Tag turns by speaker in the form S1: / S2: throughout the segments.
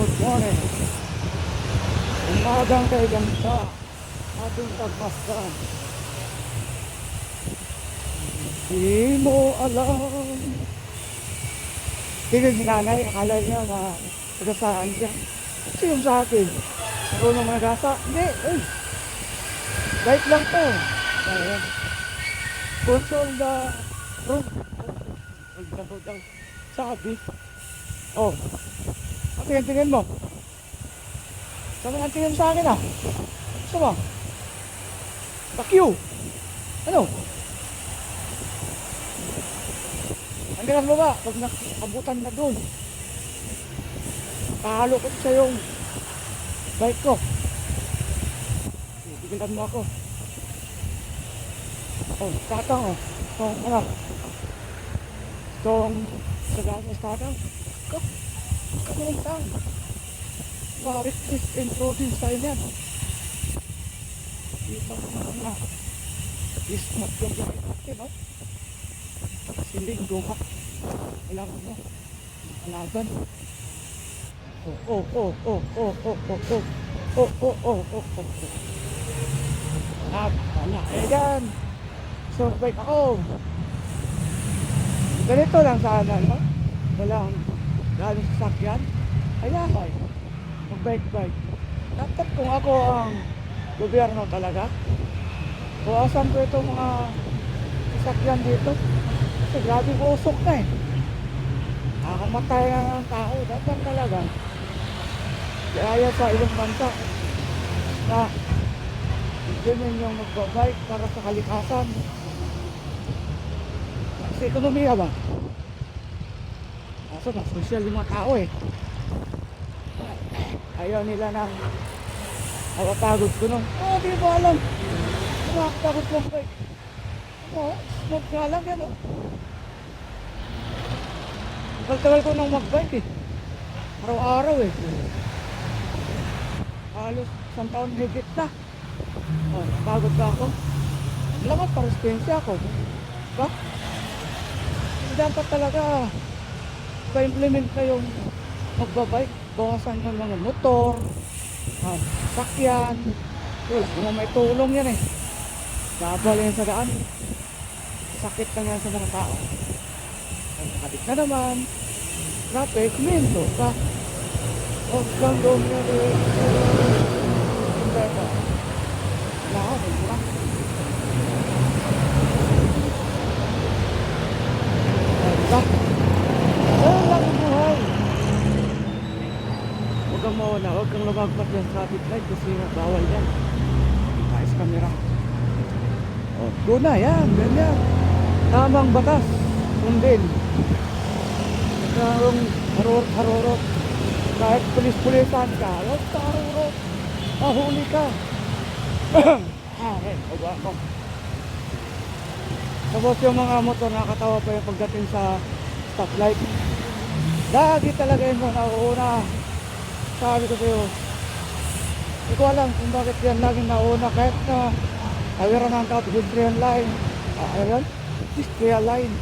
S1: Good morning. Umagang kay ganda ating pagmasdan. Di mo alam. Tingin si nanay, akala niya na tagasaan siya. Kasi yung sa akin, marunong magasa. Hindi, light lang to. Ayan. Console the room. Sabi. Oh. Ang tingin mo. Sabi ang tingin sa akin ah. Gusto mo? Bakyo. Ano? Andiyan mo ba? Pag nakabutan na doon. Pahalo ko sa yung bike ko. Bigilan mo ako. Oh, tatang oh. So, ano? Itong sagana sa tatang. Kamuntang. Bakit is introduce tayo niyan? Kita ko na. Is not yung natin, no? Siling duha. Kailangan mo. Kalaban. Wala. Ayan. So, bike ako. Ganito lang sana, no? Walang galing sasakyan. Ayan, mag-bike. Dapat kung ako ang gobyerno talaga, buwasan ko itong mga sasakyan dito. Kasi grabe usok na eh. Nakamatay na ng tao. Dapat talaga. Kaya sa ibang bansa na ganyan yung magbabike para sa kalikasan. Kasi ekonomiya ba? Kaso na social yung mga tao eh. Ayaw nila ng nakapagod ko nun. Di ba alam? Nakapagod ko bike. Smoke nga lang yan oh. Tagal ko nang magbike eh. Araw-araw eh. Halos isang taon higit na. Pagod ka ako. Lamat para spensya ako. Diba? Dapat talaga pa-implement na yung magbabike. Bawasan yung mga motor, sakyan. Wala kung may tulong yan eh. Babal yan sa daan. Sakit lang yan sa mga tao. Nakabit na naman. Traffic, minto ka. Huwag kang dumili. Diba? Wala, diba? Diba? Ayun lang ang buhay. Huwag kang mauna, huwag kang lumagpat yung traffic light kasi bawal yan. Kita sa camera. Doon na, yan, ganyan. Tamang batas. Sundin. Kung harurot. Kahit pulis-pulisan ka, huwag ka harurot. Mahuli ka. Huwag ako. Tapos yung mga motor nakatawa pa yung pagdating sa stoplight. Lagi talaga yun mo nauuna. Sabi ko sa'yo, hindi ko alam kung bakit yan laging nauna kahit na awiran ng tao, pedestrian line. Ayun, pedestrian line.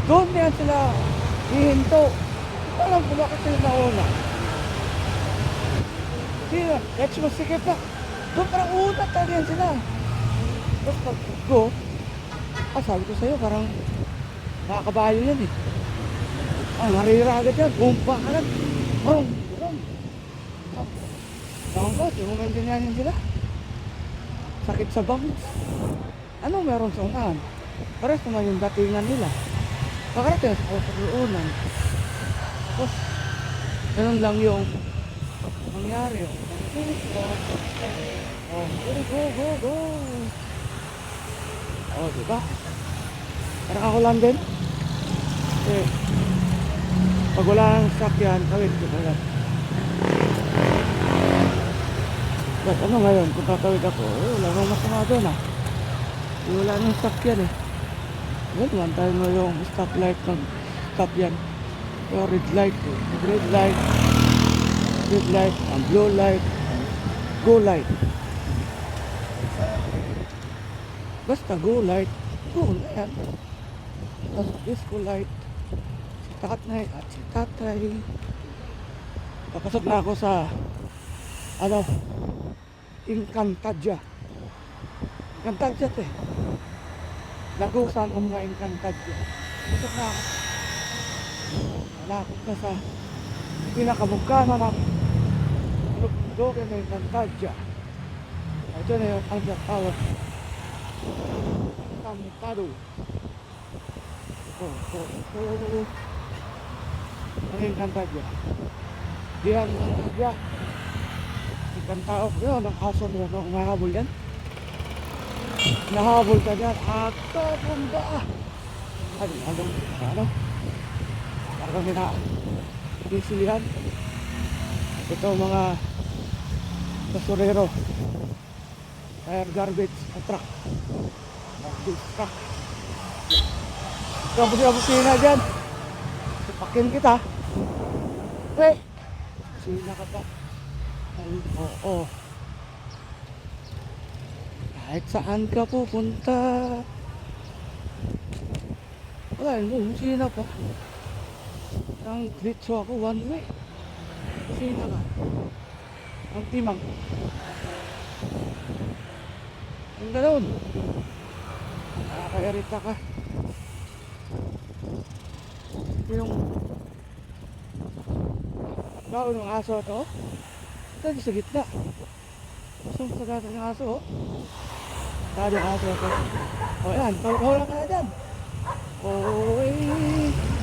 S1: Doon yan sila hihinto. Hindi ko alam kung bakit sila nauna. Hindi na, kahit sumasikip pa. Doon parang una talaga yan sila. Tapos pag go, sabi ko sa'yo parang nakakabayo yan eh. Narira agad yan, bumpa ka lang. Brum. Bangkot, yung maintindihan sila. Sakit sa bangs. Ano meron sa unahan? Pares naman yung datingan nila. Pakarating sa pagkuunan. Tapos, ganun lang yung nangyari. Go. Diba? Parang ako lang din. Kasi, pag wala ng sakyan, kawit ko pala. But ano ngayon, kung tatawid ako, wala nang masama doon ah. Wala nang sakyan eh. Well, one time mo yung stoplight ng stop yan. Yung red light, red light, ang blue light, go light. Basta go light, go na yan. Tapos disco light, si tatay at si tatay. Papasok na ako sa ano, Encantadia. Encantadia to eh. Lagusan ang mga Encantadia. Pasok na ako. Malapit na sa pinakamugkana ng Luke ng Encantadia. Ito na yung Andra Tower. Encantado. Ang Encantadia. Diyan, Encantadia. Tao, yun, ang aso mo, umahabol yan. Nahabol ka dyan, at bumba. Ano? Parang disilihan. Ito mga basurero. Fire garbage truck. Garbage truck. Kabuti-abusina dyan. Sipakin kita. Hey! Sina ka pa. Ay, oo. Kahit saan ka pupunta. Wala, sina pa. Ang ditso ako, one way. Sina ka. Ang timang. Ang ganoon. Nakakairita ka. Yung baon ng aso ito. Ito sa gitna. Saan sa gata ng aso? Tadi ang aso ito. O yan, pahula ka na dyan. Oy.